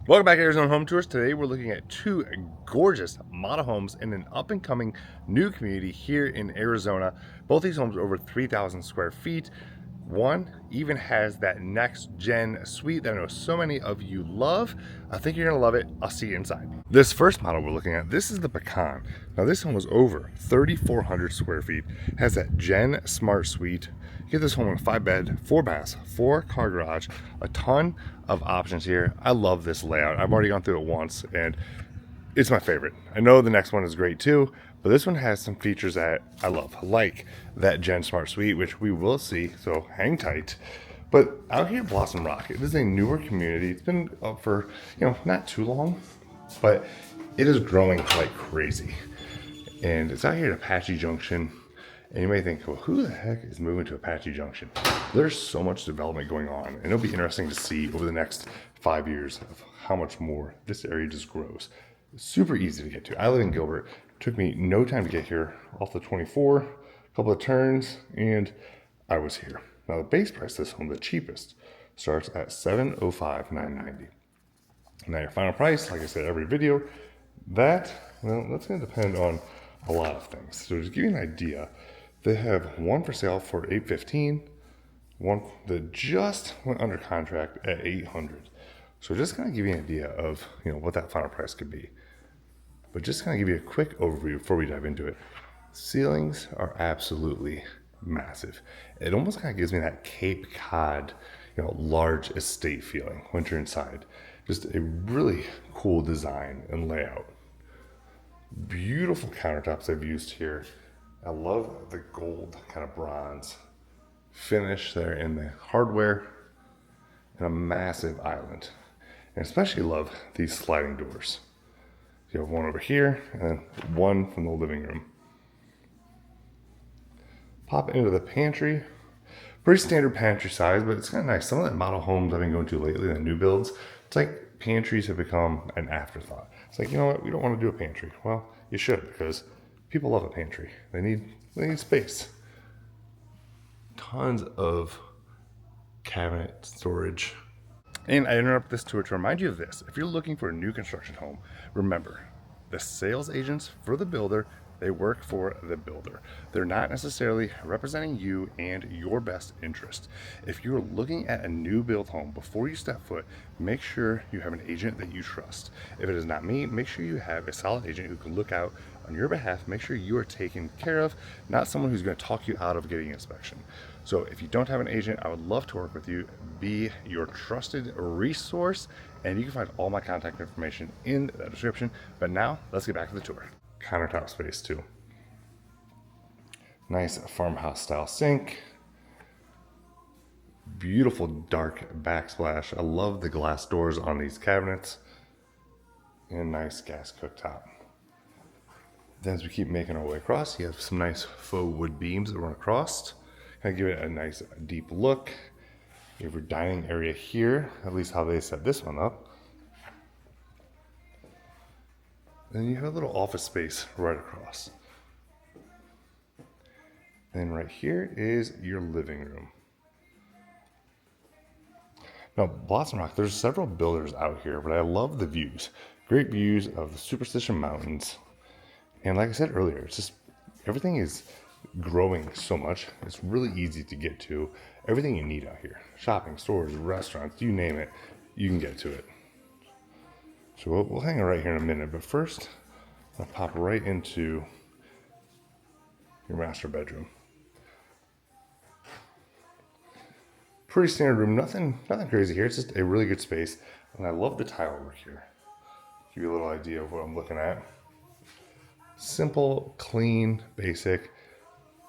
Welcome back to Arizona Home Tours. Today we're looking at two gorgeous model homes in an up and coming new community here in Arizona. Both these homes are over 3,000 square feet. One even has that next gen suite that I know so many of you love. I think you're gonna love it. I'll see you inside. This first model we're looking at, this is the Pecan. Now this home was over 3,400 square feet, has that Gen Smart Suite. You get this home in a 5-bed, 4-bath, 4-car garage, a ton of options here. I love this layout. I've already gone through it once and it's my favorite. I know the next one is great too, but this one has some features that I love, like that Gen Smart Suite, which we will see, so hang tight. But out here at Blossom Rock, it is a newer community. It's been up for, not too long, but it is growing like crazy. And it's out here at Apache Junction. And you may think, well, who the heck is moving to Apache Junction? There's so much development going on, and it'll be interesting to see over the next 5 years of how much more this area just grows. It's super easy to get to. I live in Gilbert. It took me no time to get here off the 24, a couple of turns, and I was here. Now the base price of this home, the cheapest, starts at $705,990. Now your final price, like I said every video, that's going to depend on a lot of things. So to give you an idea, they have one for sale for $815,000, one that just went under contract at $800,000. So just kind of give you an idea of what that final price could be. But just kind of give you a quick overview before we dive into it. Ceilings are absolutely massive. It almost kind of gives me that Cape Cod, large estate feeling once you're inside. Just a really cool design and layout. Beautiful countertops I've used here. I love the gold kind of bronze finish there in the hardware, and a massive island. And especially love these sliding doors. You have one over here and then one from the living room. Pop into the pantry. Pretty standard pantry size, but it's kind of nice. Some of the model homes I've been going to lately, the new builds, it's like pantries have become an afterthought. It's like, you know what, we don't want to do a pantry. Well, you should, because people love a pantry. They need space. Tons of cabinet storage. And I interrupt this tour to remind you of this. If you're looking for a new construction home, remember, the sales agents for the builder, they work for the builder. They're not necessarily representing you and your best interest. If you're looking at a new build home, before you step foot, make sure you have an agent that you trust. If it is not me, make sure you have a solid agent who can look out on your behalf, make sure you are taken care of, not someone who's going to talk you out of getting an inspection. So if you don't have an agent, I would love to work with you, be your trusted resource, and you can find all my contact information in the description. But now, let's get back to the tour. Countertop space too. Nice farmhouse style sink. Beautiful dark backsplash. I love the glass doors on these cabinets. And nice gas cooktop. Then as we keep making our way across, you have some nice faux wood beams that run across. Kind of give it a nice deep look. You have your dining area here, at least how they set this one up. Then you have a little office space right across. And right here is your living room. Now, Blossom Rock, there's several builders out here, but I love the views. Great views of the Superstition Mountains. And like I said earlier, it's just, everything is growing so much. It's really easy to get to. Everything you need out here. Shopping, stores, restaurants, you name it, you can get to it. So we'll hang it right here in a minute, but first, I'll pop right into your master bedroom. Pretty standard room, nothing crazy here. It's just a really good space, and I love the tile work here. Give you a little idea of what I'm looking at. Simple, clean, basic,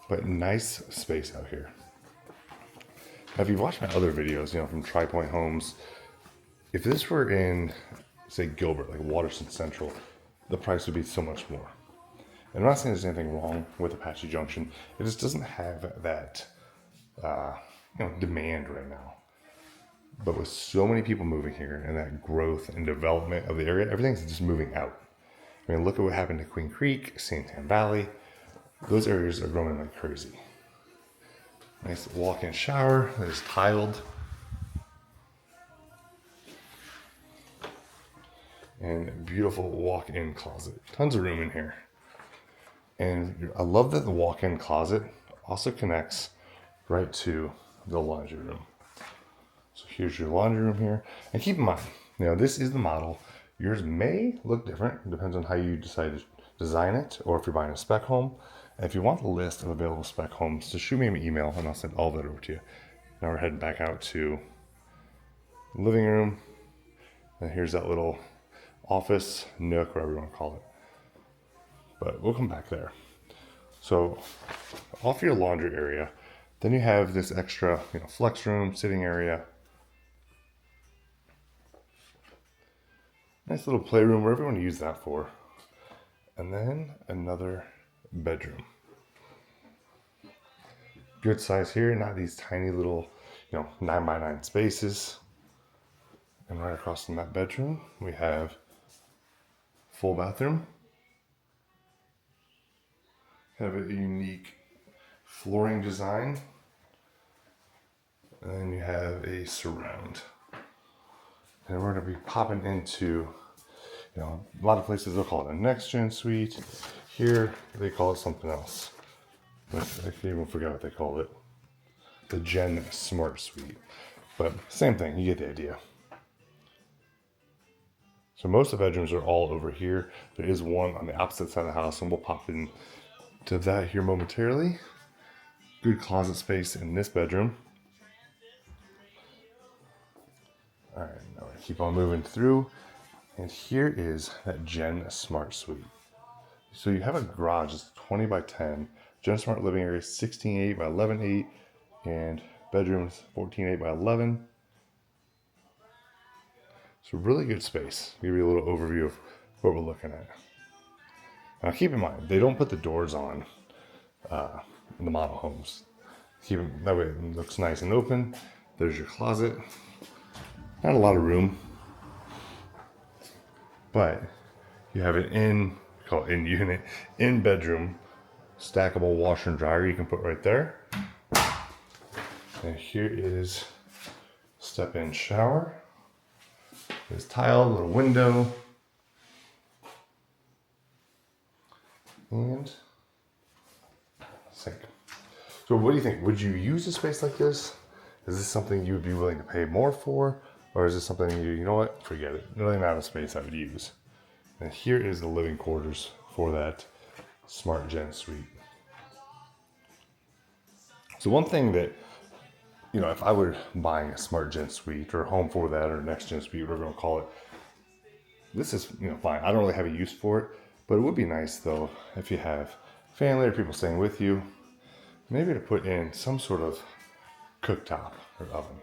but nice space out here. Now, if you've watched my other videos, from Tri Pointe Homes, if this were in, say, Gilbert, like Waterston Central, the price would be so much more. And I'm not saying there's anything wrong with Apache Junction. It just doesn't have that, demand right now. But with so many people moving here and that growth and development of the area, everything's just moving out. I mean, look at what happened to Queen Creek, Santan Valley. Those areas are growing like crazy. Nice walk-in shower that is tiled. and beautiful walk-in closet. Tons of room in here. And I love that the walk-in closet also connects right to the laundry room. So here's your laundry room here. And keep in mind, this is the model. Yours may look different. It depends on how you decide to design it, or if you're buying a spec home. And if you want the list of available spec homes, just shoot me an email and I'll send all that over to you. Now we're heading back out to the living room. And here's that little office, nook, whatever you want to call it. But we'll come back there. So off your laundry area, then you have this extra, flex room, sitting area. Nice little playroom, wherever you want to use that for. And then another bedroom. Good size here, not these tiny little, 9x9 spaces. And right across from that bedroom, we have full bathroom. Have a unique flooring design. And then you have a surround. And we're going to be popping into, a lot of places they'll call it a next gen suite. Here they call it something else. I can't even forget what they called it. The Gen Smart Suite. But same thing, you get the idea. So most of the bedrooms are all over here. There is one on the opposite side of the house, and we'll pop in to that here momentarily. Good closet space in this bedroom. All right, now we're gonna keep on moving through. And here is that Gen Smart Suite. So you have a garage that's 20 by 10. Gen Smart living area 16.8 by 11.8. And bedrooms 14.8 by 11. So really good space. Give you a little overview of what we're looking at. Now keep in mind, they don't put the doors on in the model homes. That way it looks nice and open. There's your closet. Not a lot of room, but you have an in bedroom, stackable washer and dryer you can put right there. And here is step-in shower. There's tile, little window, and sink. So what do you think? Would you use a space like this? Is this something you would be willing to pay more for? Or is this something you know what? Forget it. Really not a space I would use. And here is the living quarters for that Smart Gen Suite. So one thing that, if I were buying a Smart Gen Suite or a home for that or Next Gen Suite, whatever you want to call it, this is, fine. I don't really have a use for it, but it would be nice though if you have family or people staying with you, maybe to put in some sort of cooktop or oven.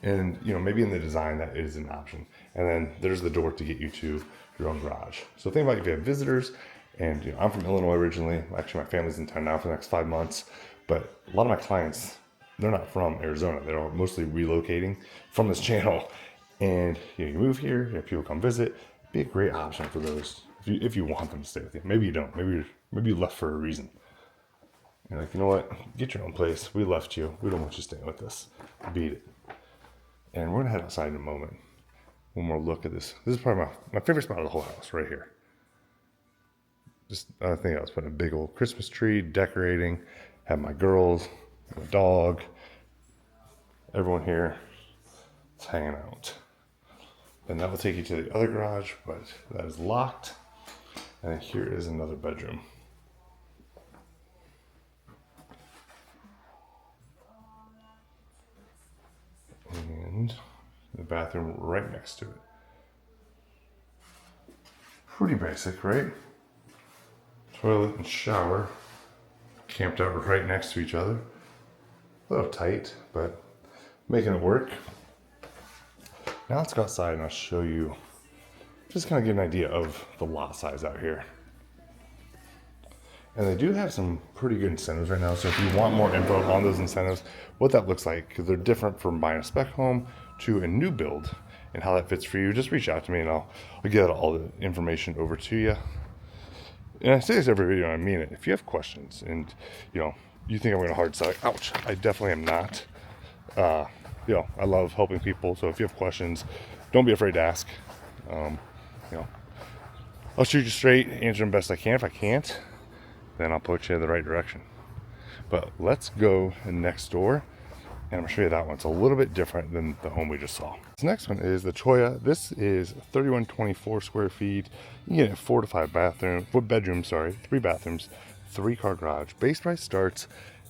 And, maybe in the design that is an option. And then there's the door to get you to your own garage. So think about if you have visitors, and I'm from Illinois originally. Actually, my family's in town now for the next 5 months. But a lot of my clients, they're not from Arizona. They're mostly relocating from this channel. And you move here, people come visit. It'd be a great option for those if you want them to stay with you. Maybe you don't. Maybe you left for a reason. You're like, you know what? Get your own place. We left you. We don't want you staying with us. Beat it. And we're gonna head outside in a moment. One more look at this. This is probably my favorite spot of the whole house, right here. Just I think I was putting a big old Christmas tree, decorating, have my girls, my dog, everyone here. It's hanging out. And that will take you to the other garage, but that is locked. And here is another bedroom. And the bathroom right next to it. Pretty basic, right? Toilet and shower camped out right next to each other. A little tight, but making it work. Now let's go outside and I'll show you, just kind of get an idea of the lot size out here. And they do have some pretty good incentives right now. So if you want more info on those incentives, what that looks like, because they're different from buying a spec home to a new build and how that fits for you, just reach out to me and I'll get all the information over to you. And I say this every video, and I mean it. If you have questions and you think I'm going to hard sell, ouch, I definitely am not. I love helping people. So if you have questions, don't be afraid to ask. You know, I'll shoot you straight, answer them best I can. If I can't, then I'll put you in the right direction. But let's go next door, and I'm gonna show you that one. It's a little bit different than the home we just saw. This next one is the Choya. This is 3124 square feet. You can get a 4 to 5 bedrooms, 3 bathrooms, 3-car garage. Base price starts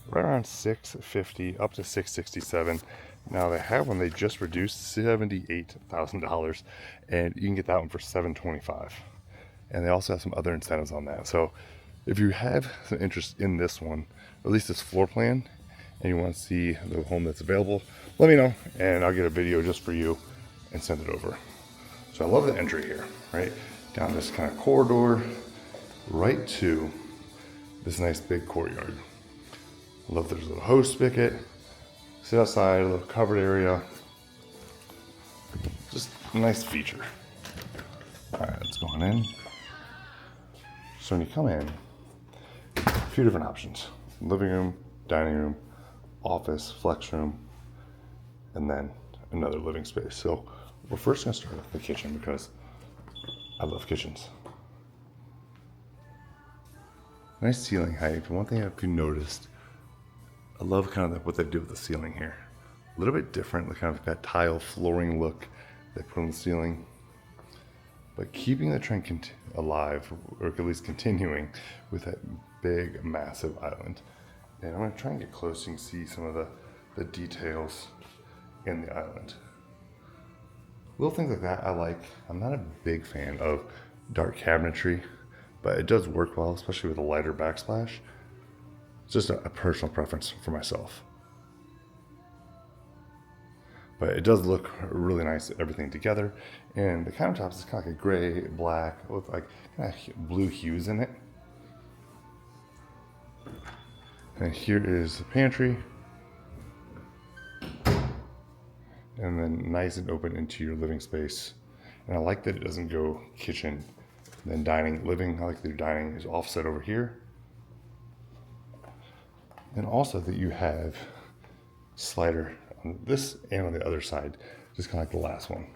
right around $650 up to $667. Now they have one they just reduced, $78,000, and you can get that one for $725. And they also have some other incentives on that. So if you have some interest in this one, or at least this floor plan, and you want to see the home that's available, let me know and I'll get a video just for you and send it over. So I love the entry here, right? Down this kind of corridor, right to this nice big courtyard. I love there's a little hose spigot, sit outside, a little covered area. Just a nice feature. All right, let's go on in. So when you come in, a few different options. Living room, dining room, office, flex room, and then another living space. So we're first gonna start with the kitchen because I love kitchens. Nice ceiling height. One thing if you noticed, I love kind of what they do with the ceiling here. A little bit different, kind of that tile flooring look they put on the ceiling. But keeping the trend alive, or at least continuing with that big, massive island. And I'm gonna try and get close so you can see some of the details in the island. Little things like that I like. I'm not a big fan of dark cabinetry, but it does work well, especially with a lighter backsplash. It's just a personal preference for myself. But it does look really nice, everything together. And the countertops is kind of like a gray, black, with like kind of blue hues in it. And here is the pantry. And then nice and open into your living space. And I like that it doesn't go kitchen, then dining, living. I like that your dining is offset over here. And also that you have slider on this and on the other side, just kind of like the last one.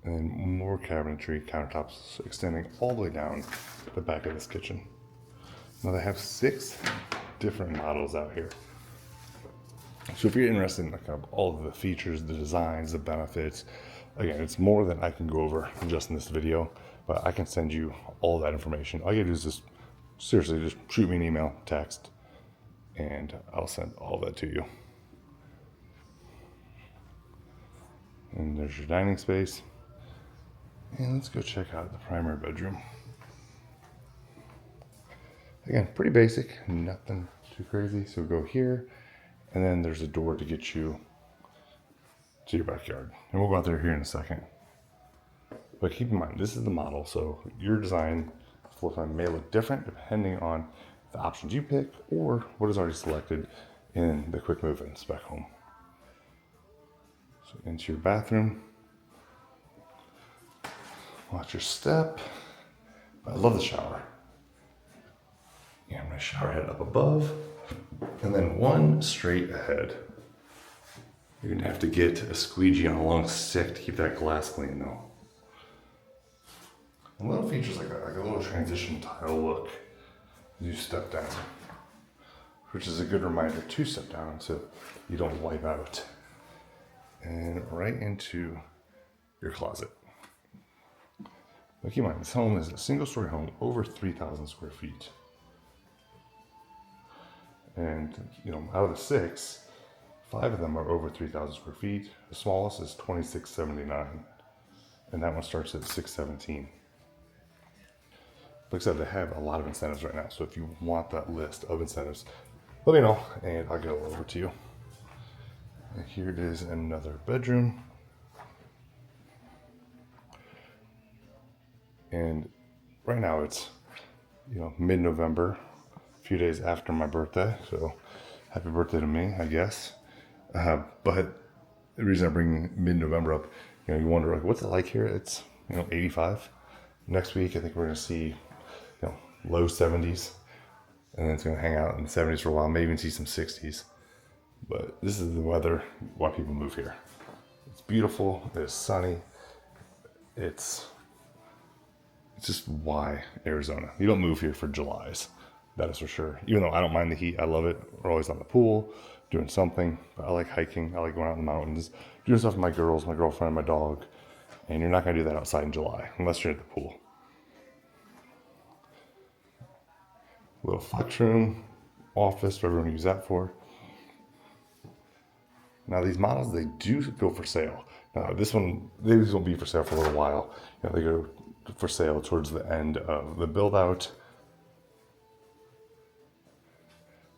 And then more cabinetry, countertops extending all the way down the back of this kitchen. Now they have 6 different models out here. So if you're interested in kind of all of the features, the designs, the benefits, again, it's more than I can go over just in this video, but I can send you all that information. All you gotta do is just, seriously, just shoot me an email, text, and I'll send all that to you. And there's your dining space. And let's go check out the primary bedroom. Again, pretty basic, nothing too crazy. So go here, and then there's a door to get you to your backyard. And we'll go out there here in a second. But keep in mind, this is the model, so your design floor plan may look different depending on the options you pick or what is already selected in the quick move-in spec home. So into your bathroom. Watch your step. I love the shower. Yeah, my shower head up above, and then one straight ahead. You're gonna have to get a squeegee on a long stick to keep that glass clean though. And little features like that, like a little transition tile look as you step down, which is a good reminder to step down so you don't wipe out. And right into your closet. But keep in mind, this home is a single-story home, over 3,000 square feet. And, out of the 6, 5 of them are over 3,000 square feet. The smallest is 2,679, and that one starts at 617. Like I said, they have a lot of incentives right now, so if you want that list of incentives, let me know, and I'll get it over to you. And here is another bedroom. And right now it's, mid-November, a few days after my birthday. So happy birthday to me, I guess. But the reason I bring mid-November up, you wonder, what's it like here? It's, 85. Next week, I think we're going to see, low 70s. And then it's going to hang out in the 70s for a while, maybe even see some 60s. But this is the weather, why people move here. It's beautiful, it's sunny, it's just why Arizona. You don't move here for Julys, that is for sure. Even though I don't mind the heat, I love it. We're always on the pool, doing something. But I like hiking, I like going out in the mountains, doing stuff with my girls, my girlfriend, my dog. And you're not gonna do that outside in July, unless you're at the pool. Little flex room, office for everyone to use that for. Now these models, they do go for sale. Now these won't be for sale for a little while. They go for sale towards the end of the build out.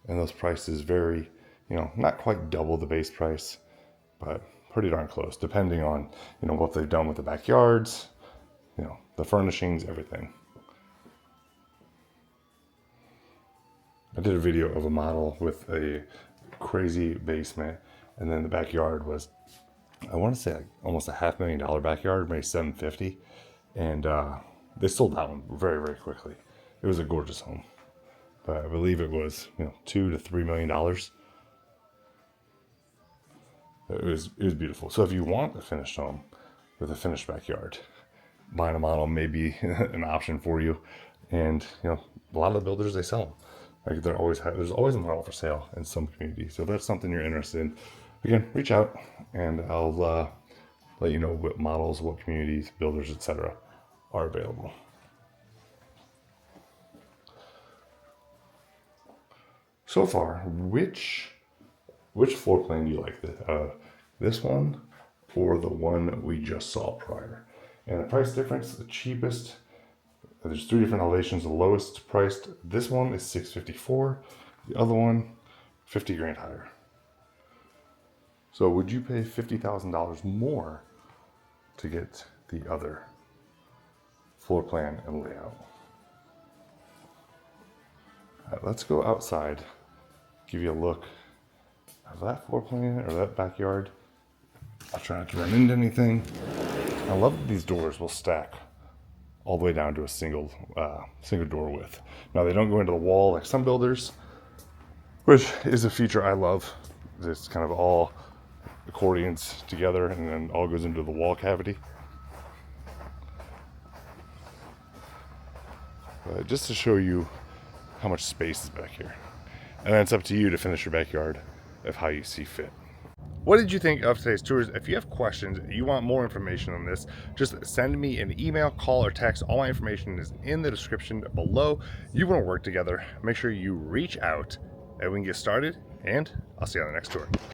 And those prices vary, not quite double the base price, but pretty darn close, depending on, what they've done with the backyards, the furnishings, everything. I did a video of a model with a crazy basement, and then the backyard was, I want to say like almost a $500,000 backyard, maybe $750,000, and they sold that one very, very quickly. It was a gorgeous home, but I believe it was $2 to $3 million. It was beautiful. So if you want a finished home with a finished backyard, buying a model may be an option for you. And a lot of the builders, they sell them. Like there's always a model for sale in some communities. So if that's something you're interested in, again, reach out and I'll let you know what models, what communities, builders, etc. are available. So far, which floor plan do you like? This one or the one we just saw prior? And the price difference, the cheapest, there's 3 different elevations. The lowest priced, this one is $654. The other one, $50,000 higher. So would you pay $50,000 more to get the other floor plan and layout? All right, let's go outside, give you a look of that floor plan or that backyard. I'll try not to run into anything. I love that these doors will stack all the way down to a single door width. Now they don't go into the wall like some builders, which is a feature I love. It's kind of all accordions together and then all goes into the wall cavity. Just to show you how much space is back here. And then it's up to you to finish your backyard of how you see fit. What did you think of today's tours? If you have questions, you want more information on this, just send me an email, call, or text. All my information is in the description below. You want to work together, make sure you reach out and we can get started, and I'll see you on the next tour.